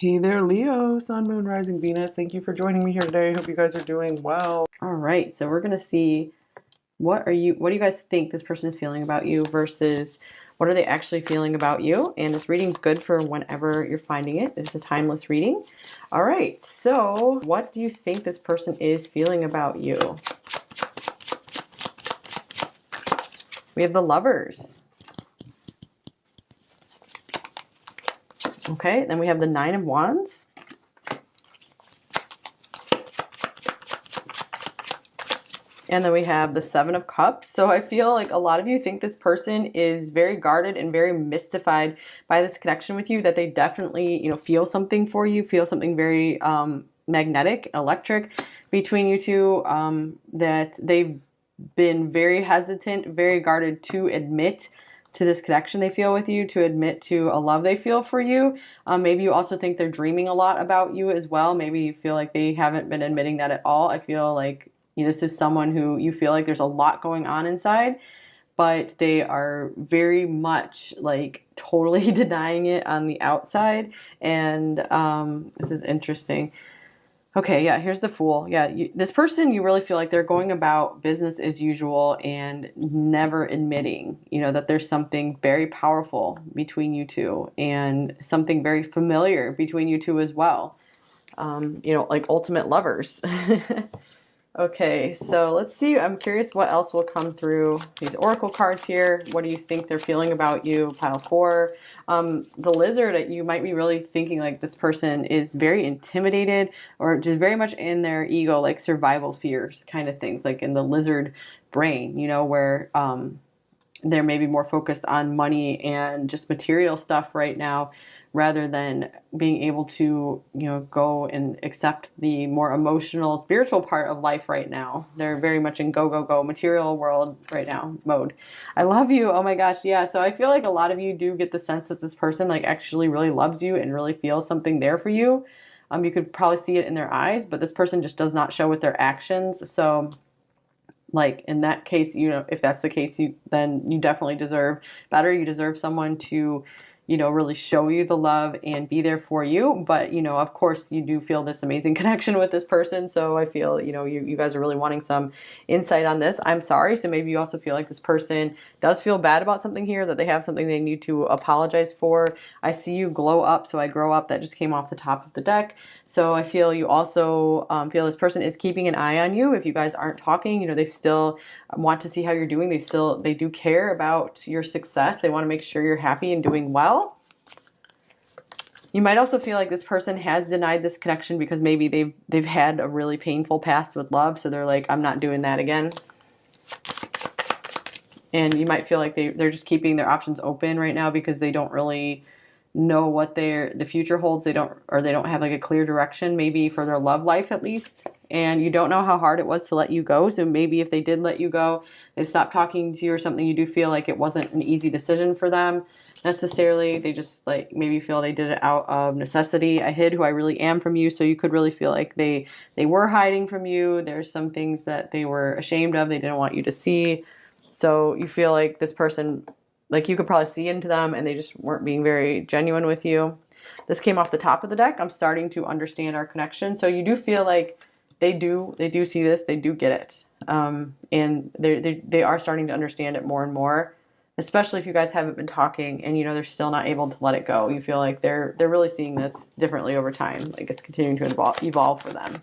Hey there, Leo, Sun, Moon, Rising, Venus. Thank you for joining me here today. I hope you guys are doing well. All right, so we're gonna see what do you guys think this person is feeling about you versus what are they actually feeling about you? And this reading's good for whenever you're finding it. It's a timeless reading. All right, so what do you think this person is feeling about you? We have the Lovers. Okay, then we have the Nine of Wands. And then we have the Seven of Cups. So I feel like a lot of you think this person is very guarded and very mystified by this connection with you, that they definitely, feel something for you, feel something very magnetic, electric between you two, that they've been very hesitant, very guarded to admit to this connection they feel with you, to admit to a love they feel for you. Maybe you also think they're dreaming a lot about you as well. Maybe you feel like they haven't been admitting that at all. I feel like this is someone who you feel like there's a lot going on inside, but they are very much like totally denying it on the outside. And this is interesting. Okay, yeah, here's the Fool. Yeah, this person, you really feel like they're going about business as usual and never admitting, that there's something very powerful between you two and something very familiar between you two as well. Like ultimate lovers. Okay, so let's see. I'm curious what else will come through these oracle cards here. What do you think they're feeling about you? Pile 4. The Lizard, you might be really thinking like this person is very intimidated or just very much in their ego, like survival fears kind of things, like in the lizard brain, where they're maybe more focused on money and just material stuff right now, rather than being able to, go and accept the more emotional, spiritual part of life right now. They're very much in go, go, go, material world right now mode. I love you. Oh my gosh. Yeah. So I feel like a lot of you do get the sense that this person like actually really loves you and really feels something there for you. You could probably see it in their eyes, but this person just does not show with their actions. So like in that case, if that's the case, then you definitely deserve better. You deserve someone to, really show you the love and be there for you. But, of course, you do feel this amazing connection with this person. So I feel, you guys are really wanting some insight on this. I'm sorry. So maybe you also feel like this person does feel bad about something here, that they have something they need to apologize for. I see you glow up. So I grow up. That just came off the top of the deck. So I feel you also feel this person is keeping an eye on you. If you guys aren't talking, they still want to see how you're doing. They do care about your success. They want to make sure you're happy and doing well. You might also feel like this person has denied this connection because maybe they've had a really painful past with love. So they're like, I'm not doing that again. And you might feel like they're just keeping their options open right now because they don't really know what the future holds. They don't have like a clear direction, maybe for their love life at least. And you don't know how hard it was to let you go. So maybe if they did let you go, they stopped talking to you or something, you do feel like it wasn't an easy decision for them necessarily. They just like maybe feel they did it out of necessity. I hid who I really am from you. So you could really feel like they were hiding from you. There's some things that they were ashamed of. They didn't want you to see. So you feel like this person, like you could probably see into them and they just weren't being very genuine with you. This came off the top of the deck. I'm starting to understand our connection. So you do feel like they do see this, they do get it. And they are starting to understand it more and more, especially if you guys haven't been talking and, they're still not able to let it go. You feel like they're really seeing this differently over time. Like it's continuing to evolve for them.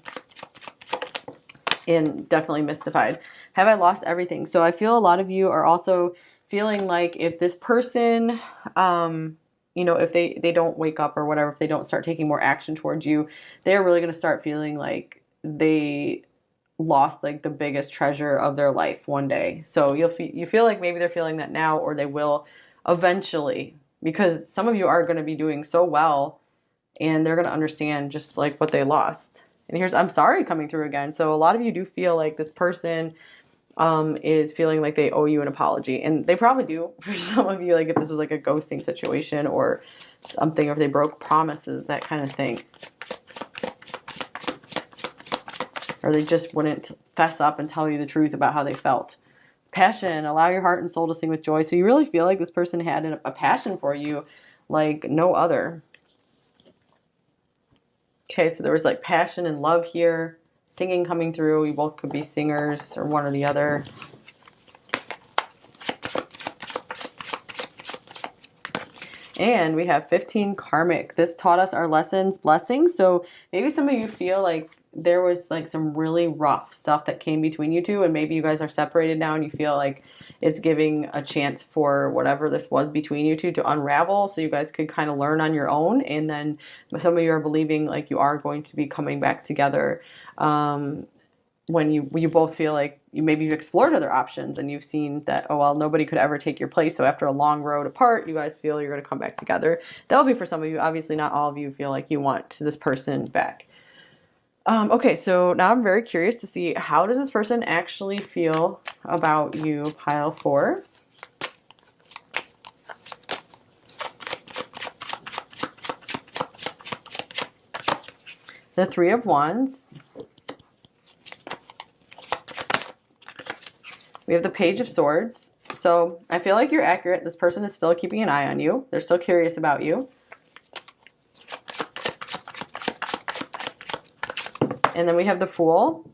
And definitely mystified. Have I lost everything? So I feel a lot of you are also feeling like if this person, if they don't wake up or whatever, if they don't start taking more action towards you, they're really going to start feeling like they lost like the biggest treasure of their life one day. So you feel like maybe they're feeling that now, or they will eventually, because some of you are going to be doing so well and they're going to understand just like what they lost. And here's I'm sorry coming through again. So a lot of you do feel like this person is feeling like they owe you an apology. And they probably do for some of you, like if this was like a ghosting situation or something, or if they broke promises, that kind of thing. Or they just wouldn't fess up and tell you the truth about how they felt. Passion, allow your heart and soul to sing with joy. So you really feel like this person had a passion for you like no other. Okay, so there was like passion and love here, singing coming through. You both could be singers or one or the other. And we have 15 karmic. This taught us our lessons, blessings. So maybe some of you feel like there was like some really rough stuff that came between you two, and maybe you guys are separated now and you feel like it's giving a chance for whatever this was between you two to unravel, so you guys could kind of learn on your own. And then some of you are believing like you are going to be coming back together. When you both feel like you've explored other options and you've seen that, oh well, nobody could ever take your place, so after a long road apart you guys feel you're going to come back together. That'll be for some of you. Obviously not all of you feel like you want this person back. Okay, so now I'm very curious to see, how does this person actually feel about you, pile 4? The 3 of Wands. We have the Page of Swords. So I feel like you're accurate. This person is still keeping an eye on you. They're still curious about you. And then we have the Fool.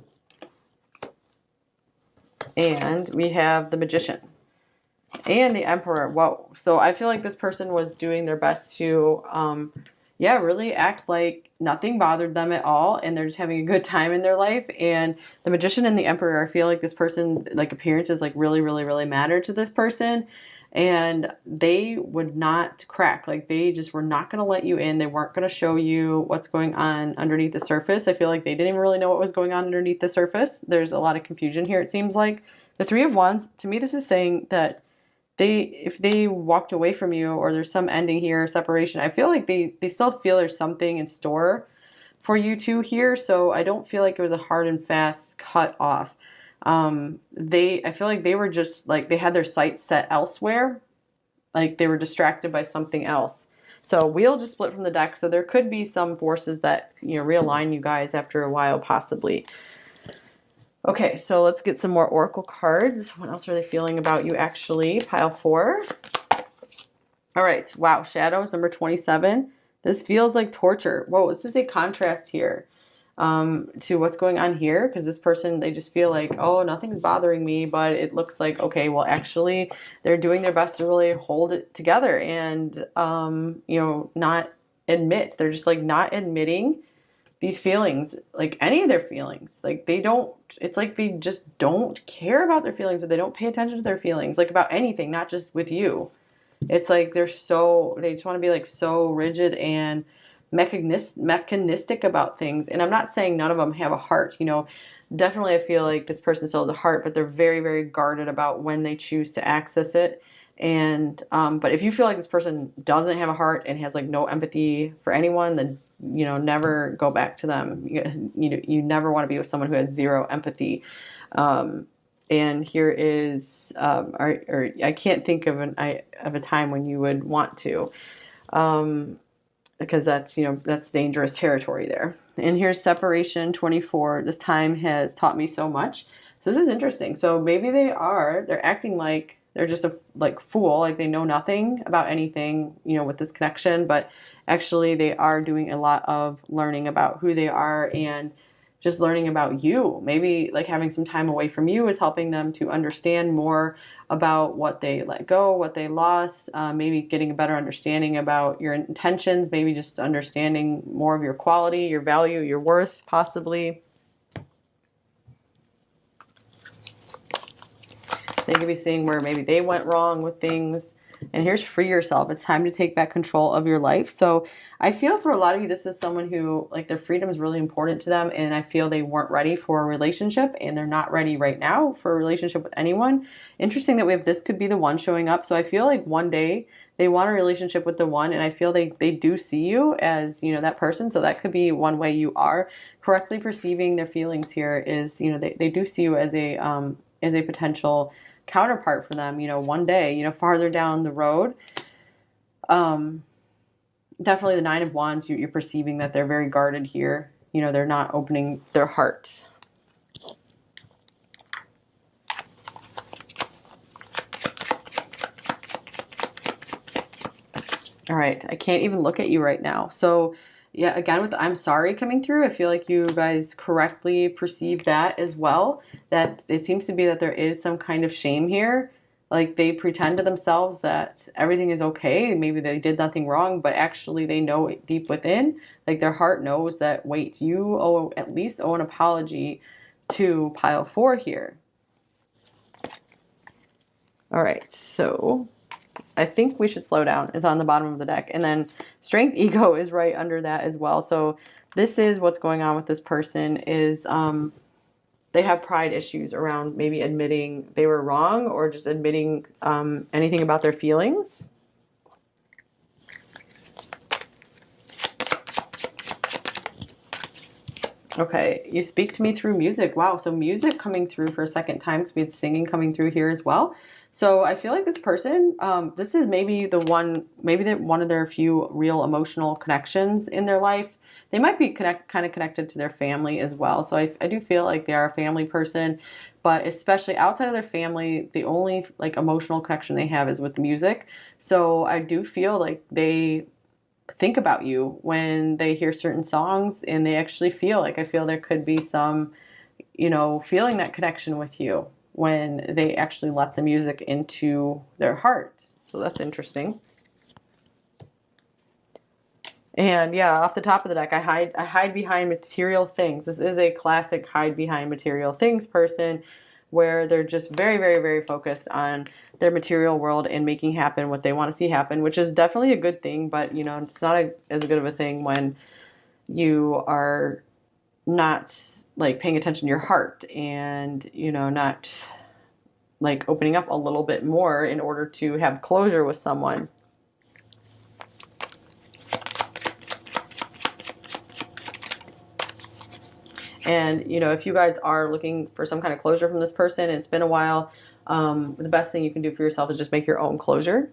And we have the Magician. And the Emperor. Whoa. So I feel like this person was doing their best to, really act like nothing bothered them at all. And they're just having a good time in their life. And the Magician and the Emperor, I feel like this person, like appearances, like really, really, really matter to this person. And they would not crack. Like they just were not going to let you in. They weren't going to show you what's going on underneath the surface. I feel like they didn't even really know what was going on underneath the surface. There's a lot of confusion here, it seems like. The 3 of Wands, to me, this is saying that if they walked away from you, or there's some ending here, separation, I feel like they still feel there's something in store for you two here. So I don't feel like it was a hard and fast cut off. I feel like they were just like, they had their sights set elsewhere. Like they were distracted by something else. So wheel just split from the deck. So there could be some forces that, realign you guys after a while, possibly. Okay, so let's get some more oracle cards. What else are they feeling about you, actually? Pile 4. All right. Wow. Shadows, number 27. This feels like torture. Whoa, this is a contrast here to what's going on here, because this person, they just feel like, oh, nothing's bothering me, but it looks like, okay, well, actually, they're doing their best to really hold it together and, not admit. They're just like not admitting these feelings, like any of their feelings. Like it's like they just don't care about their feelings, or they don't pay attention to their feelings, like about anything, not just with you. It's like they just want to be like so rigid and mechanistic about things. And I'm not saying none of them have a heart, definitely I feel like this person still has a heart, but they're very, very guarded about when they choose to access it. And but if you feel like this person doesn't have a heart and has like no empathy for anyone, then never go back to them. You never want to be with someone who has zero empathy. And here is or I can't think of a time when you would want to, because that's dangerous territory there. And here's separation 24. This time has taught me so much. So this is interesting. So maybe they're acting like they're just a fool, like they know nothing about anything, with this connection, but actually they are doing a lot of learning about who they are and just learning about you. Maybe like having some time away from you is helping them to understand more about what they let go, what they lost, maybe getting a better understanding about your intentions, maybe just understanding more of your quality, your value, your worth, possibly. They could be seeing where maybe they went wrong with things. And here's free yourself. It's time to take back control of your life. So I feel for a lot of you, this is someone who, like, their freedom is really important to them. And I feel they weren't ready for a relationship, and they're not ready right now for a relationship with anyone. Interesting that this could be the one showing up. So I feel like one day they want a relationship with the one, and I feel they do see you as, that person. So that could be one way you are correctly perceiving their feelings here is, they do see you as a potential counterpart for them, one day, farther down the road. Definitely the 9 of Wands, you're perceiving that they're very guarded here. They're not opening their heart. All right, I can't even look at you right now. So Yeah, again, with I'm sorry coming through, I feel like you guys correctly perceive that as well. That it seems to be that there is some kind of shame here. Like they pretend to themselves that everything is okay. Maybe they did nothing wrong, but actually they know it deep within, like their heart knows that, wait, you owe at least owe an apology to pile four here. All right, so I think we should slow down is on the bottom of the deck. And then strength ego is right under that as well. So this is what's going on with this person is they have pride issues around maybe admitting they were wrong or just admitting anything about their feelings. Okay, you speak to me through music. Wow, so music coming through for a second time because we had singing coming through here as well. So I feel like this person, this is maybe one of their few real emotional connections in their life. They might be kind of connected to their family as well. So I do feel like they are a family person, but especially outside of their family, the only like emotional connection they have is with music. So I do feel like they think about you when they hear certain songs and they actually feel like, I feel there could be some, feeling that connection with you when they actually let the music into their heart. So that's interesting. And yeah, off the top of the deck, I hide behind material things. This is a classic hide behind material things person where they're just very, very, very focused on their material world and making happen what they want to see happen, which is definitely a good thing, but it's not as good of a thing when you are not like paying attention to your heart and, not like opening up a little bit more in order to have closure with someone. And, if you guys are looking for some kind of closure from this person and it's been a while, the best thing you can do for yourself is just make your own closure.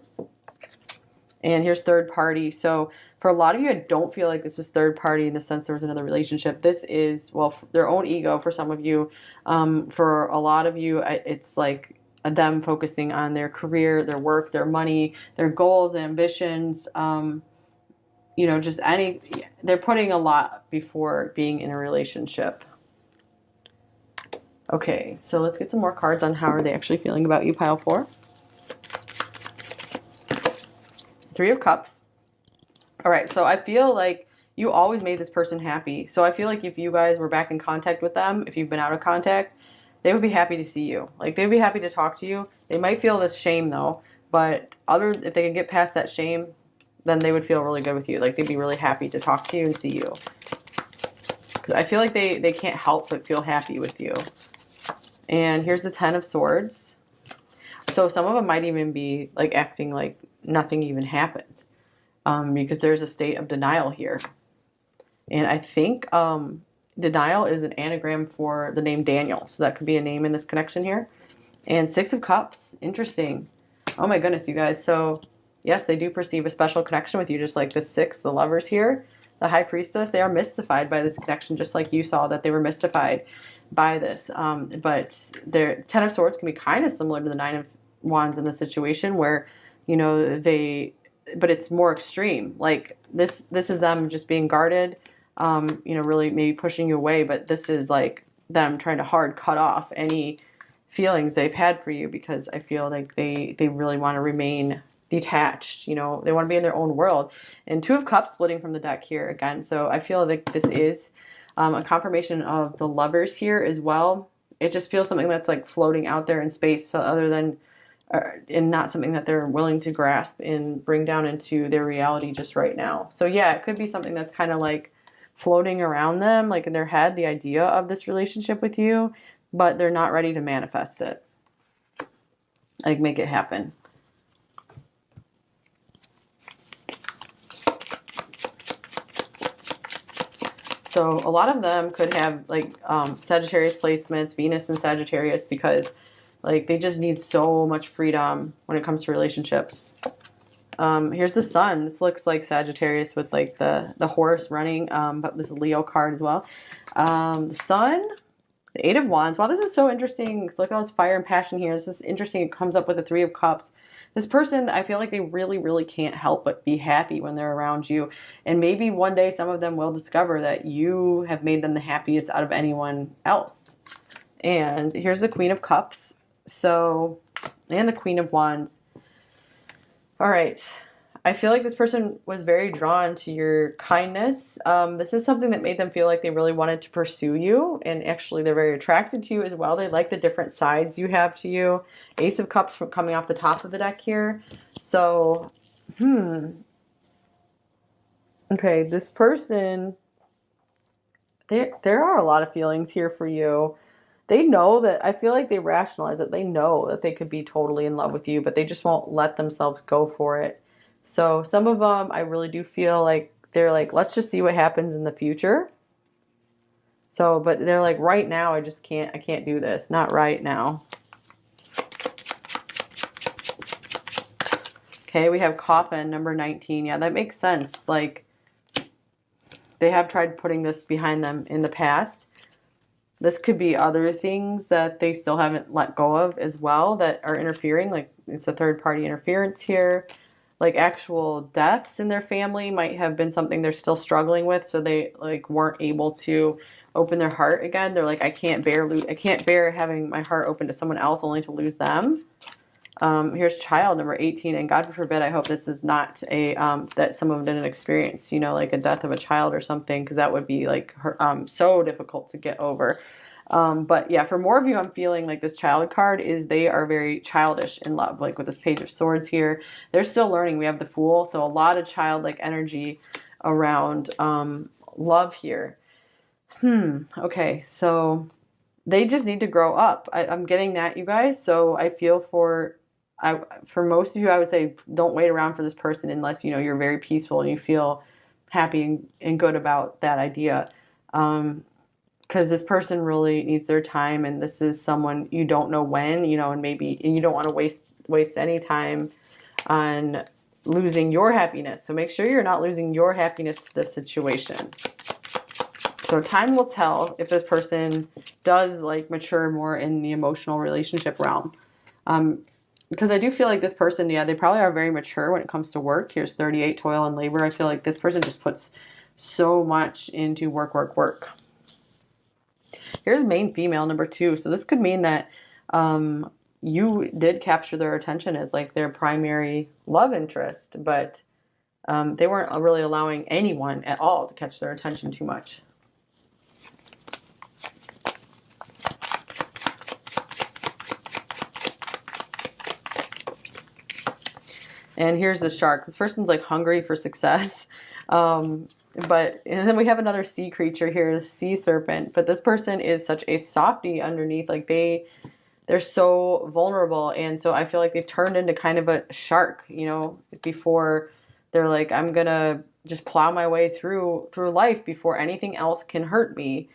And here's third party. So for a lot of you, I don't feel like this was third party in the sense there was another relationship. This is, well, their own ego for some of you. For a lot of you, it's like them focusing on their career, their work, their money, their goals, ambitions, they're putting a lot before being in a relationship. Okay, so let's get some more cards on how are they actually feeling about you, pile four. Three of Cups. All right, so I feel like you always made this person happy. So I feel like if you guys were back in contact with them, if you've been out of contact, they would be happy to see you. Like they'd be happy to talk to you. They might feel this shame though, but if they can get past that shame, then they would feel really good with you. Like they'd be really happy to talk to you and see you. Because I feel like they can't help but feel happy with you. And here's the Ten of Swords. So some of them might even be like acting like nothing even happened. Because there's a state of denial here. And I think denial is an anagram for the name Daniel. So that could be a name in this connection here. And Six of Cups. Interesting. Oh my goodness, you guys. So yes, they do perceive a special connection with you, just like the Six, the Lovers here. The High Priestess, they are mystified by this connection, just like you saw that they were mystified by this. But their Ten of Swords can be kind of similar to the Nine of Wands in the situation where, but it's more extreme. Like this is them just being guarded, really maybe pushing you away. But this is like them trying to hard cut off any feelings they've had for you because I feel like they really want to remain detached. They want to be in their own world. And Two of Cups splitting from the deck here again. So I feel like this is a confirmation of the Lovers here as well. It just feels something that's like floating out there in space other than and not something that they're willing to grasp and bring down into their reality just right now. So yeah, it could be something that's kind of like floating around them, like in their head, the idea of this relationship with you, but they're not ready to manifest it. Like make it happen. So a lot of them could have like Sagittarius placements, Venus and Sagittarius, because like they just need so much freedom when it comes to relationships. Here's the Sun. This looks like Sagittarius with like the horse running, but this is Leo card as well. The Sun, the Eight of Wands. Wow, this is so interesting. Look at all this fire and passion here. This is interesting. It comes up with the Three of Cups. This person, I feel like they really, really can't help but be happy when they're around you. And maybe one day some of them will discover that you have made them the happiest out of anyone else. And here's the Queen of Cups. So, and the Queen of Wands. All right. I feel like this person was very drawn to your kindness. This is something that made them feel like they really wanted to pursue you. And actually, they're very attracted to you as well. They like the different sides you have to you. Ace of Cups from coming off the top of the deck here. So, okay, this person, there are a lot of feelings here for you. They know that, I feel like they rationalize it. They know that they could be totally in love with you, but they just won't let themselves go for it. So some of them, I really do feel like they're like, let's just see what happens in the future. So, but they're like, right now, I can't do this. Not right now. Okay, we have Coffin, number 19. Yeah, that makes sense. Like, they have tried putting this behind them in the past. This could be other things that they still haven't let go of as well that are interfering. Like, it's a third-party interference here. Like, actual deaths in their family might have been something they're still struggling with, so they like weren't able to open their heart again. They're like, I can't bear having my heart open to someone else only to lose them. Here's Child, number 18, and God forbid, I hope this is not a that some of them didn't experience, you know, like a death of a child or something, because that would be like so difficult to get over. But yeah, for more of you, I'm feeling like this Child card is they are very childish in love. Like with this Page of Swords here, they're still learning. We have the Fool, so a lot of childlike energy around love here. Okay, so they just need to grow up. I'm getting that, you guys. So I feel for most of you, I would say don't wait around for this person unless, you know, you're very peaceful and you feel happy and good about that idea. Because this person really needs their time, and this is someone you don't know when, you know, and maybe you don't want to waste any time on losing your happiness. So make sure you're not losing your happiness to this situation. So time will tell if this person does like mature more in the emotional relationship realm. Because I do feel like this person, yeah, they probably are very mature when it comes to work. Here's 38, toil and labor. I feel like this person just puts so much into work, work, work. Here's main female, number 2. So this could mean that you did capture their attention as like their primary love interest, but they weren't really allowing anyone at all to catch their attention too much. And here's the Shark. This person's like hungry for success. But and then we have another sea creature here, the sea serpent. But this person is such a softie underneath. Like they're so vulnerable, and so I feel like they've turned into kind of a shark, you know, before they're like, I'm gonna just plow my way through life before anything else can hurt me.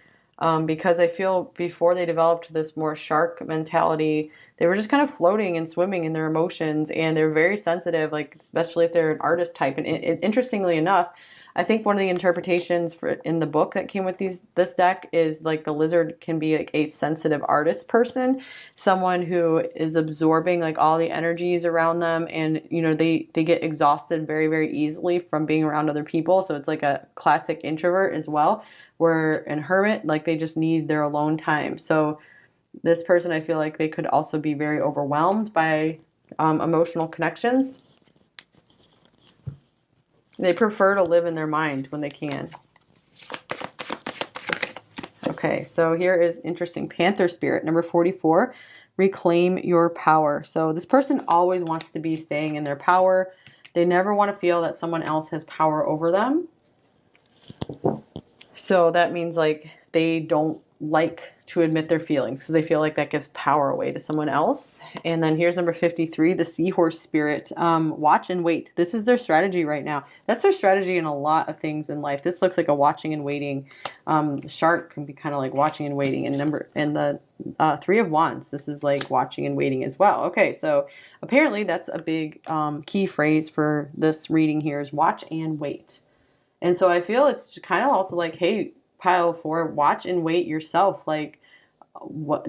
Because I feel before they developed this more shark mentality, they were just kind of floating and swimming in their emotions, and they're very sensitive, like especially if they're an artist type. And interestingly enough, I think one of the interpretations in the book that came with this deck is like the lizard can be like a sensitive artist person, someone who is absorbing like all the energies around them, and you know they get exhausted very, very easily from being around other people. So it's like a classic introvert as well, where an hermit, like they just need their alone time. So this person, I feel like they could also be very overwhelmed by emotional connections. They prefer to live in their mind when they can. Okay, so here is interesting. Panther Spirit, number 44. Reclaim your power. So this person always wants to be staying in their power. They never want to feel that someone else has power over them. So that means like they don't like to admit their feelings because they feel like that gives power away to someone else. And then here's number 53, the Seahorse Spirit. Watch and wait. This is their strategy right now. That's their strategy in a lot of things in life. This looks like a watching and waiting. The Shark can be kind of like watching and waiting. And the Three of Wands, this is like watching and waiting as well. Okay, so apparently that's a big key phrase for this reading here is watch and wait. And so I feel it's kind of also like, hey, pile 4, watch and wait yourself. Like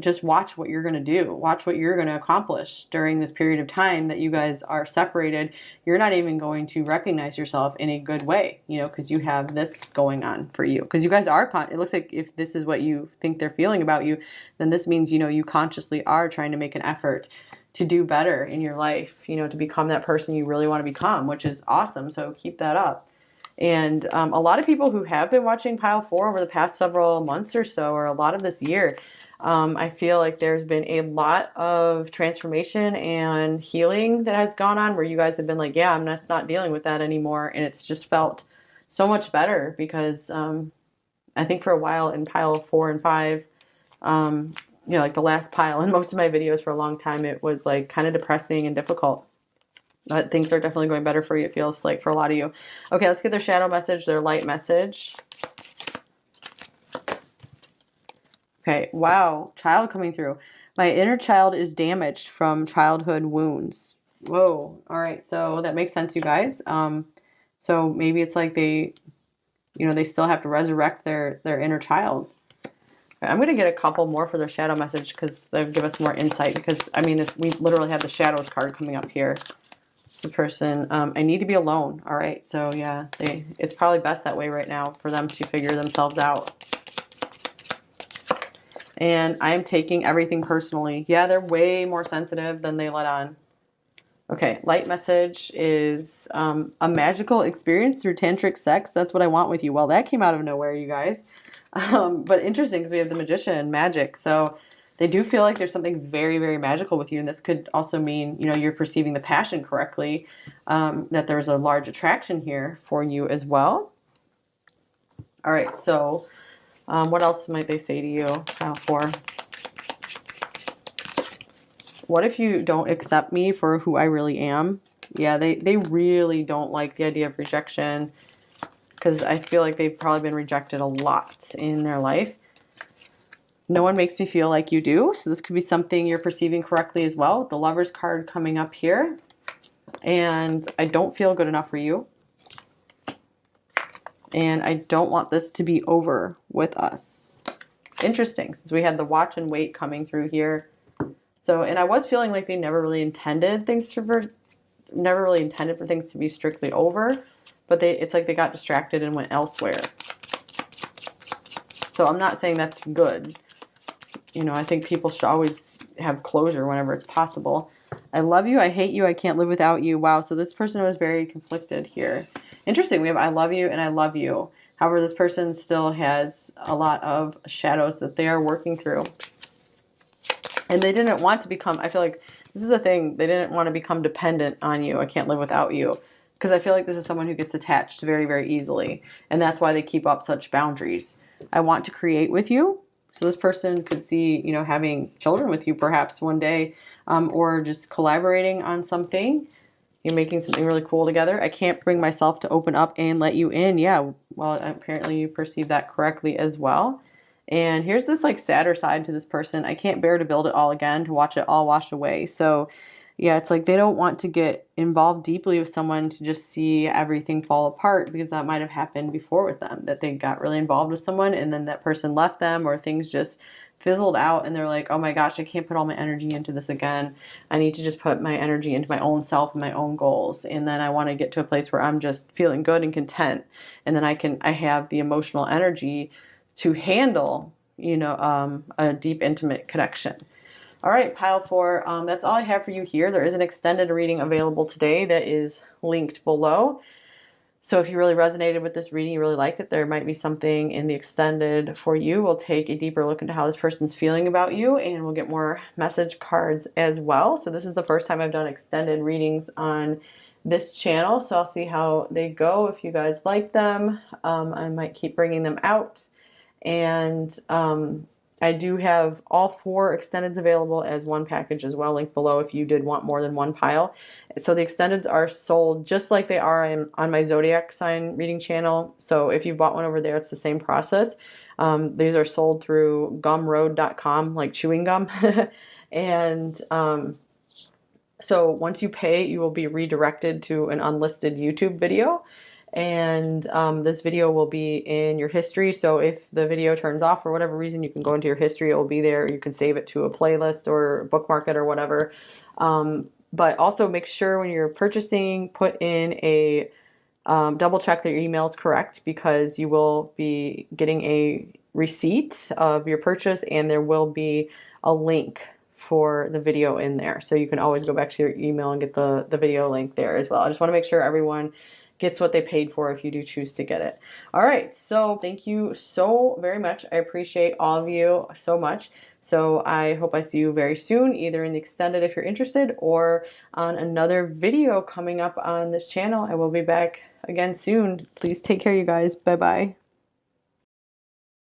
just watch what you're going to do. Watch what you're going to accomplish during this period of time that you guys are separated. You're not even going to recognize yourself in a good way, you know, because you have this going on for you. Because you guys are, it looks like if this is what you think they're feeling about you, then this means, you know, you consciously are trying to make an effort to do better in your life, you know, to become that person you really want to become, which is awesome. So keep that up. And a lot of people who have been watching Pile 4 over the past several months or so, or a lot of this year, I feel like there's been a lot of transformation and healing that has gone on where you guys have been like, yeah, I'm just not dealing with that anymore. And it's just felt so much better because I think for a while in Pile 4 and 5, you know, like the last pile in most of my videos for a long time, it was like kind of depressing and difficult. But things are definitely going better for you, it feels like, for a lot of you. Okay, let's get their shadow message, their light message. Okay, wow, child coming through. My inner child is damaged from childhood wounds. Whoa, all right, so that makes sense, you guys. So maybe it's like they, you know, they still have to resurrect their inner child. Okay, I'm going to get a couple more for their shadow message because they'll give us more insight because, I mean, we literally have the shadows card coming up here. This person, I need to be alone. All right. So yeah, it's probably best that way right now for them to figure themselves out. And I'm taking everything personally. Yeah, they're way more sensitive than they let on. Okay. Light message is a magical experience through tantric sex. That's what I want with you. Well, that came out of nowhere, you guys. But interesting because we have the magician, magic. So they do feel like there's something very, very magical with you. And this could also mean, you know, you're perceiving the passion correctly, that there's a large attraction here for you as well. All right. So what else might they say to you? Pile 4. What if you don't accept me for who I really am? Yeah, they really don't like the idea of rejection because I feel like they've probably been rejected a lot in their life. No one makes me feel like you do. So this could be something you're perceiving correctly as well. The Lover's card coming up here. And I don't feel good enough for you. And I don't want this to be over with us. Interesting, since we had the watch and wait coming through here. So, and I was feeling like they never really intended for things to be strictly over. But it's like they got distracted and went elsewhere. So I'm not saying that's good. You know, I think people should always have closure whenever it's possible. I love you. I hate you. I can't live without you. Wow. So this person was very conflicted here. Interesting. We have I love you and I love you. However, this person still has a lot of shadows that they are working through. And they didn't want to become, I feel like this is the thing. They didn't want to become dependent on you. I can't live without you. Because I feel like this is someone who gets attached very, very easily. And that's why they keep up such boundaries. I want to create with you. So this person could see, you know, having children with you perhaps one day, or just collaborating on something. You're making something really cool together. I can't bring myself to open up and let you in. Yeah, well, apparently you perceive that correctly as well. And here's this like sadder side to this person. I can't bear to build it all again, to watch it all wash away. So yeah, it's like they don't want to get involved deeply with someone to just see everything fall apart because that might have happened before with them, that they got really involved with someone and then that person left them or things just fizzled out and they're like, oh my gosh, I can't put all my energy into this again. I need to just put my energy into my own self and my own goals. And then I want to get to a place where I'm just feeling good and content. And then I have the emotional energy to handle, you know, a deep, intimate connection. All right, pile 4, that's all I have for you here. There is an extended reading available today that is linked below. So if you really resonated with this reading, you really liked it, there might be something in the extended for you. We'll take a deeper look into how this person's feeling about you, and we'll get more message cards as well. So this is the first time I've done extended readings on this channel, so I'll see how they go. If you guys like them, I might keep bringing them out. And I do have all 4 extendeds available as one package as well, linked below if you did want more than one pile. So the extendeds are sold just like they are on my zodiac sign reading channel. So if you bought one over there, it's the same process. These are sold through gumroad.com, like chewing gum. And so once you pay, you will be redirected to an unlisted YouTube video. And this video will be in your history. So if the video turns off for whatever reason, you can go into your history. It will be there. You can save it to a playlist or bookmark it or whatever. But also make sure when you're purchasing, put in a double check that your email is correct, because you will be getting a receipt of your purchase and there will be a link for the video in there. So you can always go back to your email and get the video link there as well. I just want to make sure everyone gets what they paid for if you do choose to get it. All right, so thank you so very much. I appreciate all of you so much. So I hope I see you very soon, either in the extended if you're interested, or on another video coming up on this channel. I will be back again soon. Please take care, you guys. Bye-bye.